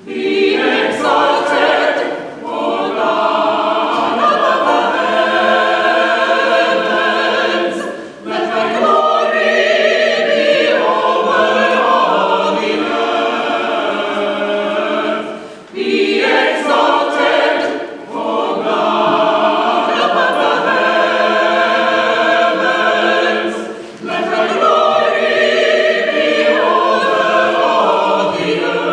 Be exalted, O God above the heavens. Let thy glory be over all the earth. Be exalted, O God above the heavens. Let thy glory be over all the earth.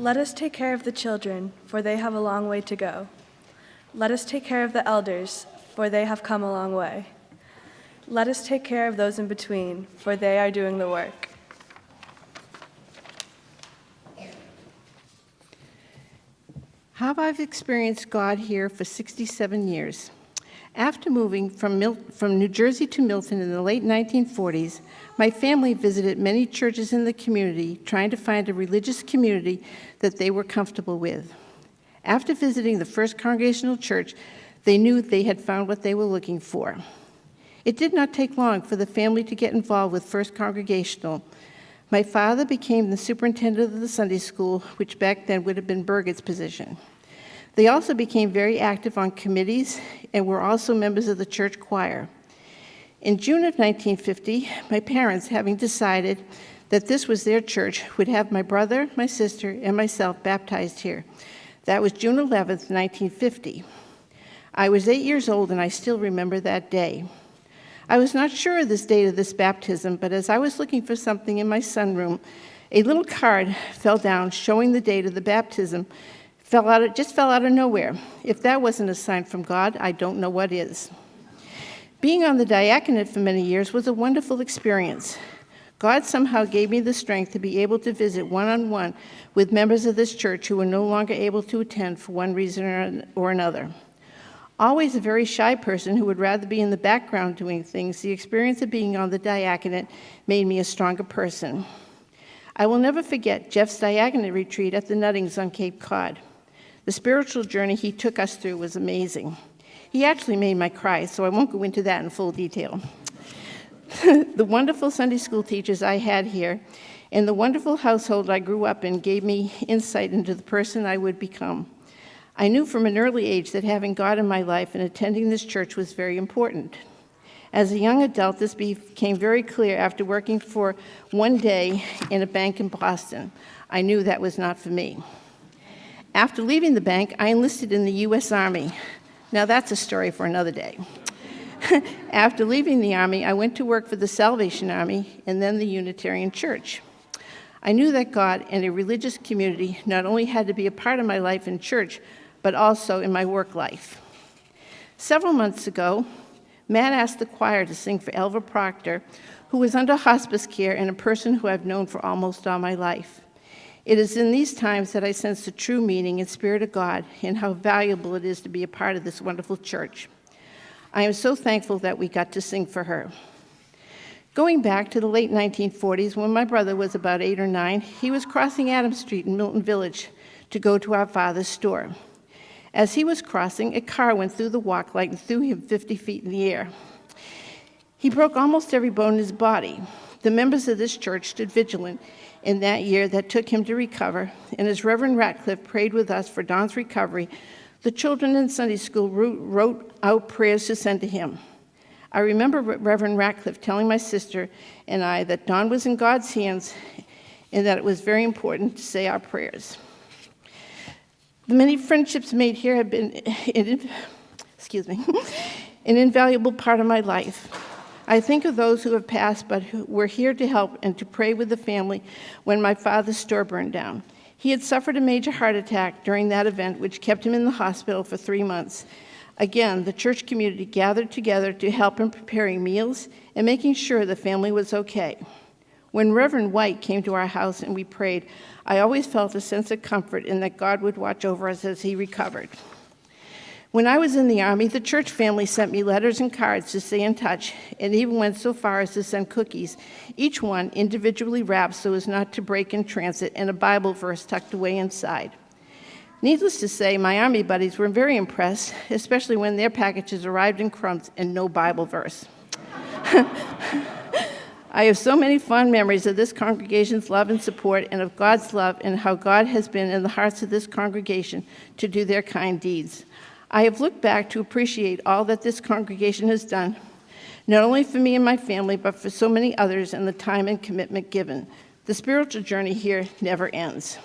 Let us take care of the children, for they have a long way to go. Let us take care of the elders, for they have come a long way. Let us take care of those in between, for they are doing the work. How I've experienced God here for 67 years. After moving from New Jersey to Milton in the late 1940s, my family visited many churches in the community, trying to find a religious community that they were comfortable with. After visiting the First Congregational Church, they knew they had found what they were looking for. It did not take long for the family to get involved with First Congregational. My father became the superintendent of the Sunday school, which back then would have been Burgett's position. They also became very active on committees and were also members of the church choir. In June of 1950, my parents, having decided that this was their church, would have my brother, my sister, and myself baptized here. That was June 11th, 1950. I was 8 years old, and I still remember that day. I was not sure of this date of this baptism, but as I was looking for something in my sunroom, a little card fell down showing the date of the baptism. Just fell out of nowhere. If that wasn't a sign from God, I don't know what is. Being on the diaconate for many years was a wonderful experience. God somehow gave me the strength to be able to visit one-on-one with members of this church who were no longer able to attend for one reason or another. Always a very shy person who would rather be in the background doing things, the experience of being on the diaconate made me a stronger person. I will never forget Jeff's diaconate retreat at the Nuttings on Cape Cod. The spiritual journey he took us through was amazing. He actually made me cry, so I won't go into that in full detail. The wonderful Sunday school teachers I had here and the wonderful household I grew up in gave me insight into the person I would become. I knew from an early age that having God in my life and attending this church was very important. As a young adult, this became very clear after working for one day in a bank in Boston. I knew that was not for me. After leaving the bank, I enlisted in the U.S. Army. Now that's a story for another day. After leaving the Army, I went to work for the Salvation Army and then the Unitarian Church. I knew that God and a religious community not only had to be a part of my life in church, but also in my work life. Several months ago, Matt asked the choir to sing for Elva Proctor, who was under hospice care and a person who I've known for almost all my life. It is in these times that I sense the true meaning and spirit of God and how valuable it is to be a part of this wonderful church. I am so thankful that we got to sing for her. Going back to the late 1940s, when my brother was about 8 or 9, he was crossing Adams Street in Milton Village to go to our father's store. As he was crossing, a car went through the walk light and threw him 50 feet in the air. He broke almost every bone in his body. The members of this church stood vigilant in that year that took him to recover, and as Reverend Ratcliffe prayed with us for Don's recovery, the children in Sunday school wrote out prayers to send to him. I remember Reverend Ratcliffe telling my sister and I that Don was in God's hands and that it was very important to say our prayers. The many friendships made here have been an invaluable part of my life. I think of those who have passed but who were here to help and to pray with the family when my father's store burned down. He had suffered a major heart attack during that event, which kept him in the hospital for 3 months. Again, the church community gathered together to help in preparing meals and making sure the family was okay. When Reverend White came to our house and we prayed, I always felt a sense of comfort in that God would watch over us as he recovered. When I was in the Army, the church family sent me letters and cards to stay in touch, and even went so far as to send cookies, each one individually wrapped so as not to break in transit, and a Bible verse tucked away inside. Needless to say, my Army buddies were very impressed, especially when their packages arrived in crumbs and no Bible verse. I have so many fond memories of this congregation's love and support and of God's love and how God has been in the hearts of this congregation to do their kind deeds. I have looked back to appreciate all that this congregation has done, not only for me and my family, but for so many others and the time and commitment given. The spiritual journey here never ends.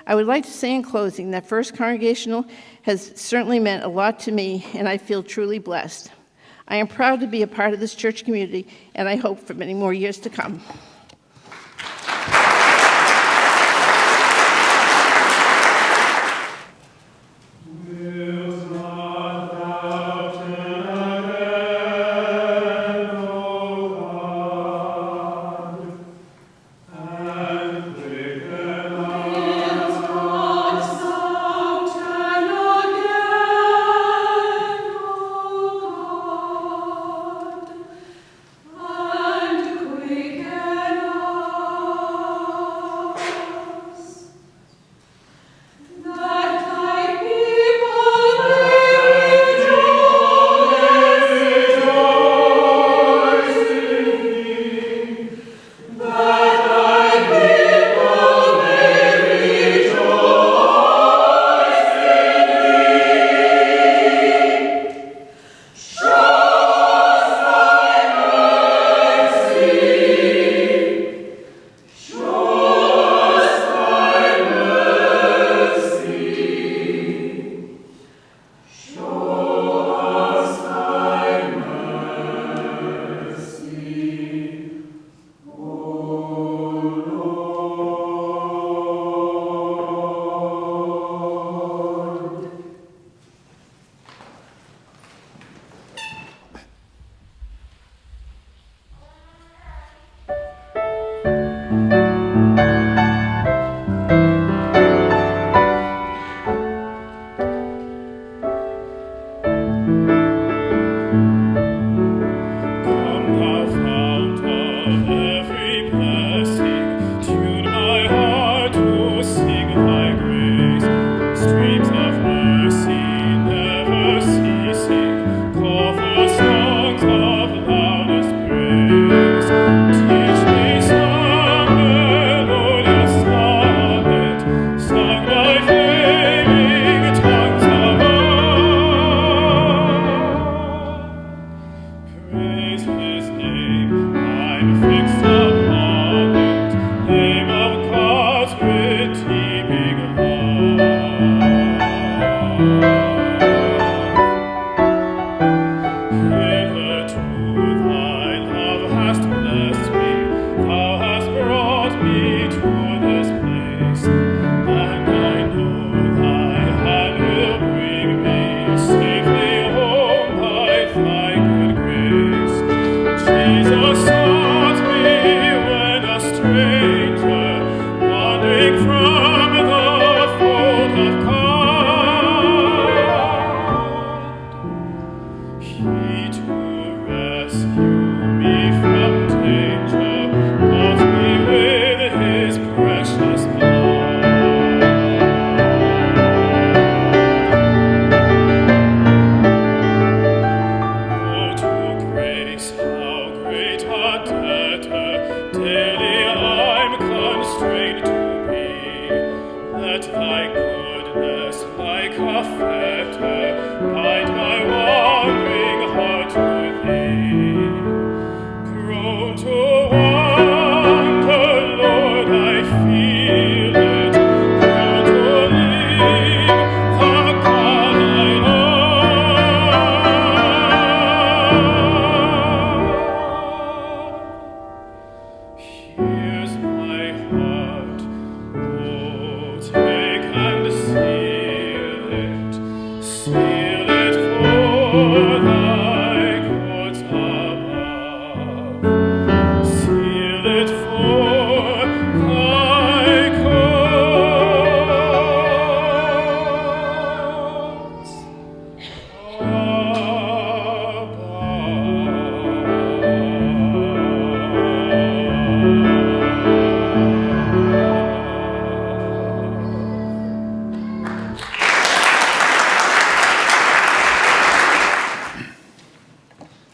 I would like to say in closing that First Congregational has certainly meant a lot to me, and I feel truly blessed. I am proud to be a part of this church community, and I hope for many more years to come.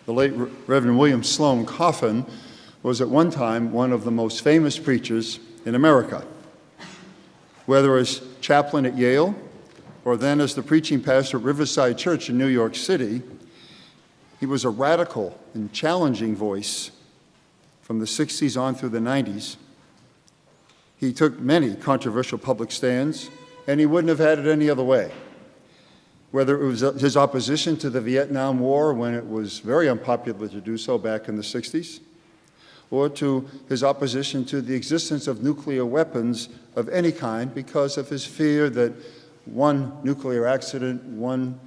The late Reverend William Sloan Coffin was at one time one of the most famous preachers in America. Whether as chaplain at Yale or then as the preaching pastor at Riverside Church in New York City, he was a radical and challenging voice from the 60s on through the 90s. He took many controversial public stands, and he wouldn't have had it any other way. Whether it was his opposition to the Vietnam War when it was very unpopular to do so back in the 60s, or to his opposition to the existence of nuclear weapons of any kind because of his fear that one nuclear accident, one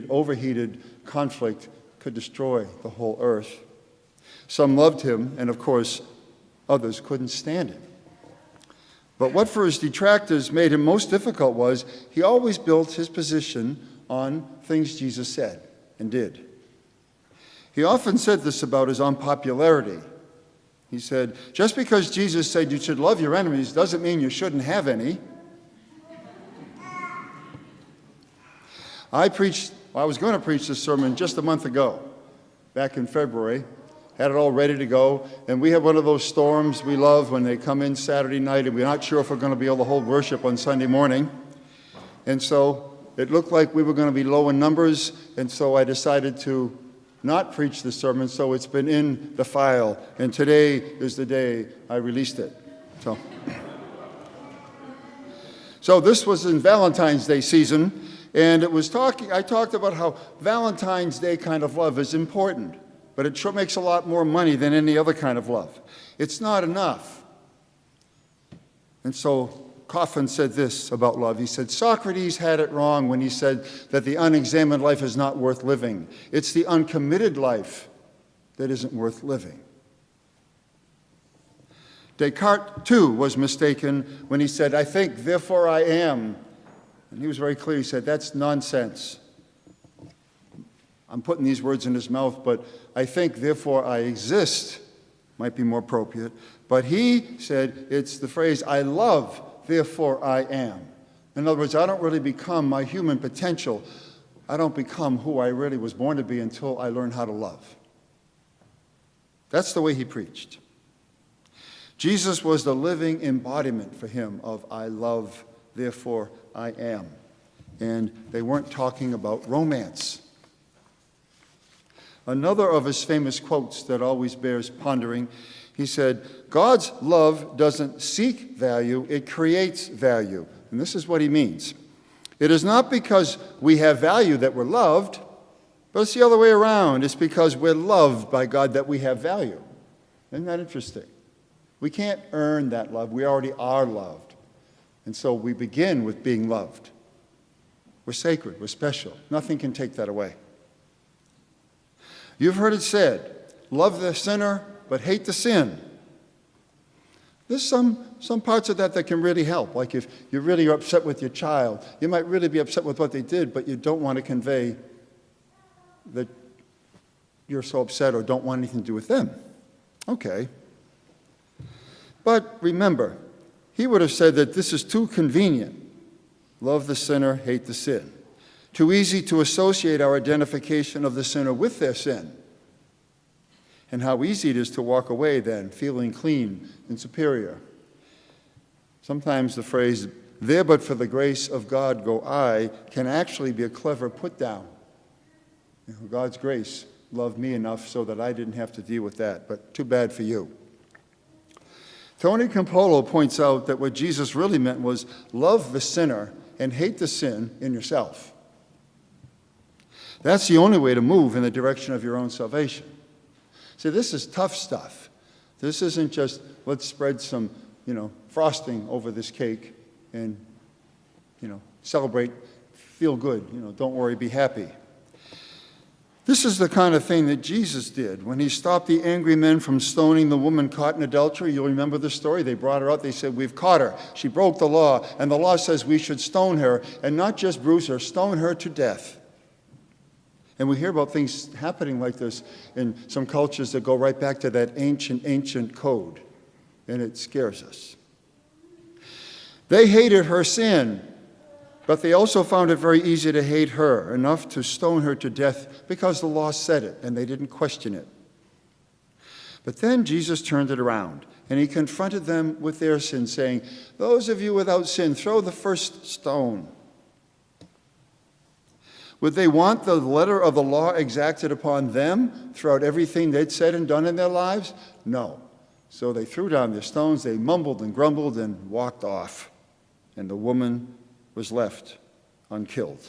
overheated conflict could destroy the whole earth. Some loved him, and of course, others couldn't stand him. But what for his detractors made him most difficult was he always built his position on things Jesus said and did. He often said this about his unpopularity. He said, just because Jesus said you should love your enemies doesn't mean you shouldn't have any. I was going to preach this sermon just a month ago, back in February. Had it all ready to go, and we have one of those storms we love when they come in Saturday night and we're not sure if we're going to be able to hold worship on Sunday morning. And so it looked like we were going to be low in numbers, and so I decided to not preach the sermon, so it's been in the file, and today is the day I released it. So this was in Valentine's Day season, and I talked about how Valentine's Day kind of love is important, but it sure makes a lot more money than any other kind of love. It's not enough. And so Coffin said this about love. He said, Socrates had it wrong when he said that the unexamined life is not worth living. It's the uncommitted life that isn't worth living. Descartes, too, was mistaken when he said, I think, therefore I am. And he was very clear. He said, that's nonsense. I'm putting these words in his mouth, but I think, therefore I exist might be more appropriate. But he said, it's the phrase, I love, therefore I am. In other words, I don't really become my human potential. I don't become who I really was born to be until I learn how to love. That's the way he preached. Jesus was the living embodiment for him of I love, therefore I am. And they weren't talking about romance. Another of his famous quotes that always bears pondering, he said, God's love doesn't seek value, it creates value. And this is what he means. It is not because we have value that we're loved, but it's the other way around. It's because we're loved by God that we have value. Isn't that interesting? We can't earn that love. We already are loved. And so we begin with being loved. We're sacred. We're special. Nothing can take that away. You've heard it said, love the sinner, but hate the sin. There's some parts of that can really help. Like if you really are upset with your child, you might really be upset with what they did, but you don't want to convey that you're so upset or don't want anything to do with them. Okay. But remember, he would have said that this is too convenient. Love the sinner, hate the sin. Too easy to associate our identification of the sinner with their sin. And how easy it is to walk away then, feeling clean and superior. Sometimes the phrase, there but for the grace of God go I, can actually be a clever put down. God's grace loved me enough so that I didn't have to deal with that, but too bad for you. Tony Campolo points out that what Jesus really meant was love the sinner and hate the sin in yourself. That's the only way to move in the direction of your own salvation. See, this is tough stuff. This isn't just, let's spread some, frosting over this cake and, celebrate, feel good, don't worry, be happy. This is the kind of thing that Jesus did when he stopped the angry men from stoning the woman caught in adultery. You'll remember the story. They brought her out. They said, we've caught her. She broke the law, and the law says we should stone her, and not just bruise her, stone her to death. And we hear about things happening like this in some cultures that go right back to that ancient code, and it scares us. They hated her sin, but they also found it very easy to hate her, enough to stone her to death because the law said it, and they didn't question it. But then Jesus turned it around, and he confronted them with their sin, saying, "Those of you without sin, throw the first stone." Would they want the letter of the law exacted upon them throughout everything they'd said and done in their lives? No. So they threw down their stones, they mumbled and grumbled and walked off, and the woman was left unkilled.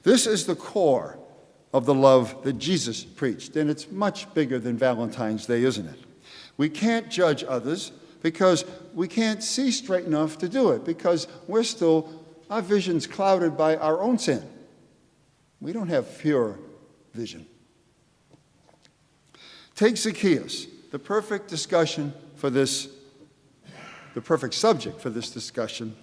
This is the core of the love that Jesus preached, and it's much bigger than Valentine's Day, isn't it? We can't judge others because we can't see straight enough to do it, because our vision's clouded by our own sin. We don't have pure vision. Take Zacchaeus, the perfect subject for this discussion.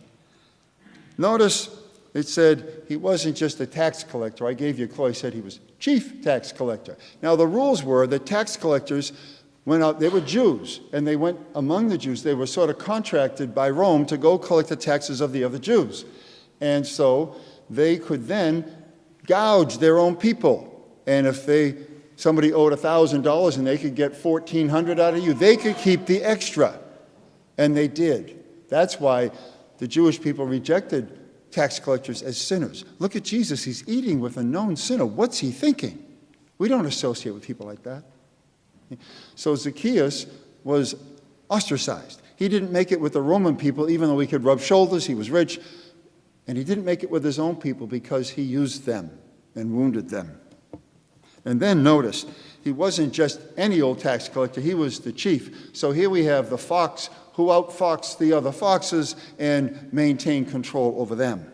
Notice it said he wasn't just a tax collector. I gave you a clue. I said he was chief tax collector. Now, the rules were that tax collectors went out, they were Jews, and they went among the Jews. They were sort of contracted by Rome to go collect the taxes of the other Jews. And so they could then gouge their own people. And if somebody owed $1,000 and they could get $1,400 out of you, they could keep the extra. And they did. That's why the Jewish people rejected tax collectors as sinners. Look at Jesus. He's eating with a known sinner. What's he thinking? We don't associate with people like that. So Zacchaeus was ostracized. He didn't make it with the Roman people, even though he could rub shoulders. He was rich. And he didn't make it with his own people because he used them and wounded them. And then notice, he wasn't just any old tax collector. He was the chief. So here we have the fox who outfoxed the other foxes and maintained control over them.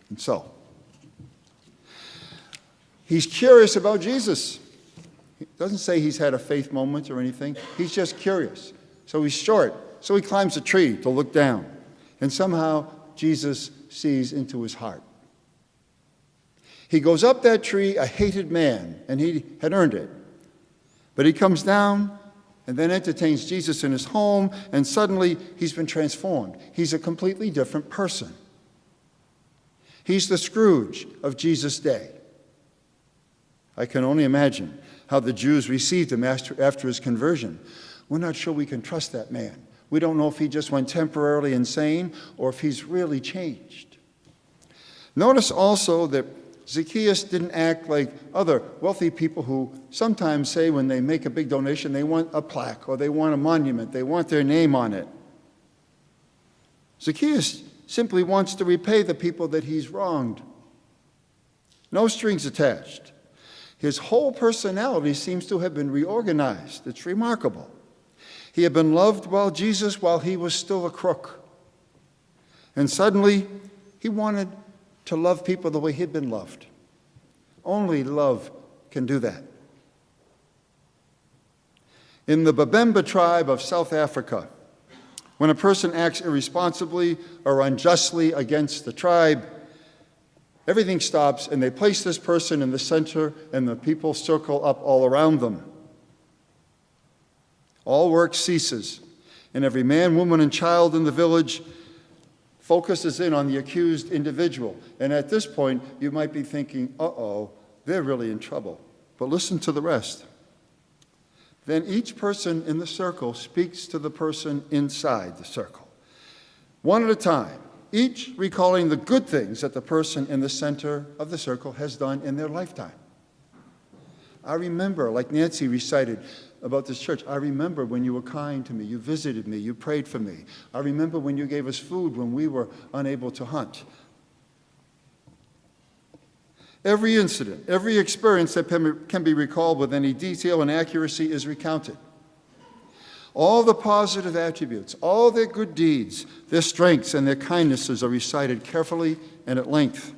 And so, he's curious about Jesus. He doesn't say he's had a faith moment or anything. He's just curious. So he's short. So he climbs a tree to look down. And somehow Jesus sees into his heart. He goes up that tree, a hated man, and he had earned it. But he comes down and then entertains Jesus in his home, and suddenly he's been transformed. He's a completely different person. He's the Scrooge of Jesus' day. I can only imagine how the Jews received him after his conversion. We're not sure we can trust that man. We don't know if he just went temporarily insane or if he's really changed. Notice also that Zacchaeus didn't act like other wealthy people who sometimes say when they make a big donation they want a plaque or they want a monument, they want their name on it. Zacchaeus simply wants to repay the people that he's wronged. No strings attached. His whole personality seems to have been reorganized. It's remarkable. He had been loved while he was still a crook. And suddenly, he wanted to love people the way he'd been loved. Only love can do that. In the Babemba tribe of South Africa, when a person acts irresponsibly or unjustly against the tribe, everything stops and they place this person in the center and the people circle up all around them. All work ceases, and every man, woman, and child in the village focuses in on the accused individual. And at this point, you might be thinking, uh-oh, they're really in trouble. But listen to the rest. Then each person in the circle speaks to the person inside the circle, one at a time, each recalling the good things that the person in the center of the circle has done in their lifetime. I remember, like Nancy recited about this church, I remember when you were kind to me, you visited me, you prayed for me. I remember when you gave us food when we were unable to hunt. Every incident, every experience that can be recalled with any detail and accuracy is recounted. All the positive attributes, all their good deeds, their strengths and their kindnesses are recited carefully and at length.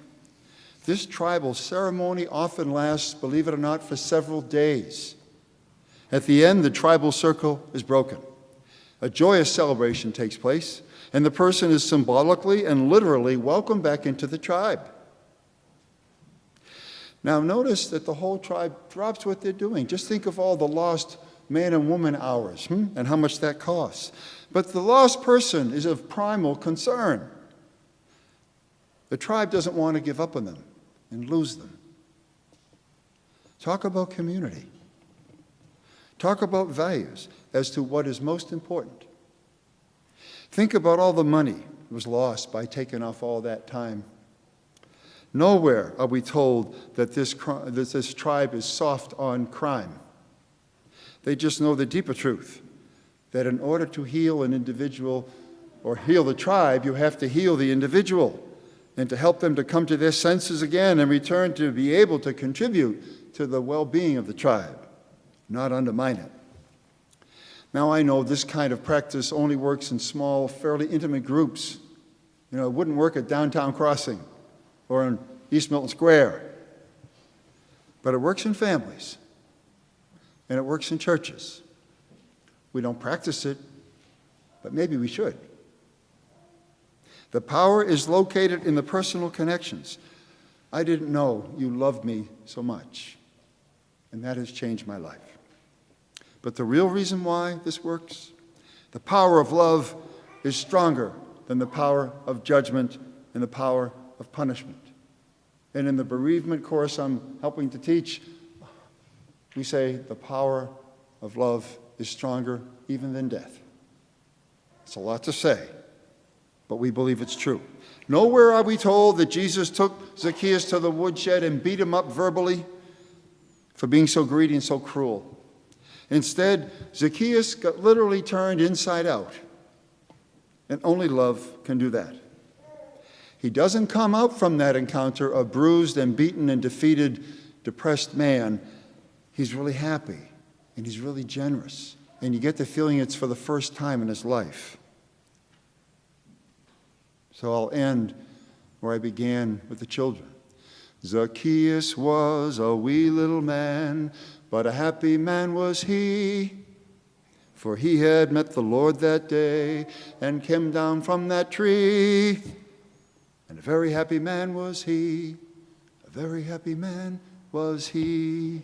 This tribal ceremony often lasts, believe it or not, for several days. At the end, the tribal circle is broken. A joyous celebration takes place, and the person is symbolically and literally welcomed back into the tribe. Now notice that the whole tribe drops what they're doing. Just think of all the lost man and woman hours and how much that costs. But the lost person is of primal concern. The tribe doesn't want to give up on them and lose them. Talk about community. Talk about values as to what is most important. Think about all the money that was lost by taking off all that time. Nowhere are we told that this tribe is soft on crime. They just know the deeper truth, that in order to heal an individual or heal the tribe, you have to heal the individual, and to help them to come to their senses again and return to be able to contribute to the well-being of the tribe, not undermine it. Now, I know this kind of practice only works in small, fairly intimate groups. It wouldn't work at Downtown Crossing or in East Milton Square. But it works in families, and it works in churches. We don't practice it, but maybe we should. The power is located in the personal connections. I didn't know you loved me so much, and that has changed my life. But the real reason why this works, the power of love is stronger than the power of judgment and the power of punishment. And in the bereavement course I'm helping to teach, we say the power of love is stronger even than death. It's a lot to say, but we believe it's true. Nowhere are we told that Jesus took Zacchaeus to the woodshed and beat him up verbally for being so greedy and so cruel. Instead, Zacchaeus got literally turned inside out, and only love can do that. He doesn't come out from that encounter a bruised and beaten and defeated, depressed man. He's really happy, and he's really generous, and you get the feeling it's for the first time in his life. So I'll end where I began with the children. Zacchaeus was a wee little man, but a happy man was he, for he had met the Lord that day and came down from that tree. And a very happy man was he, a very happy man was he.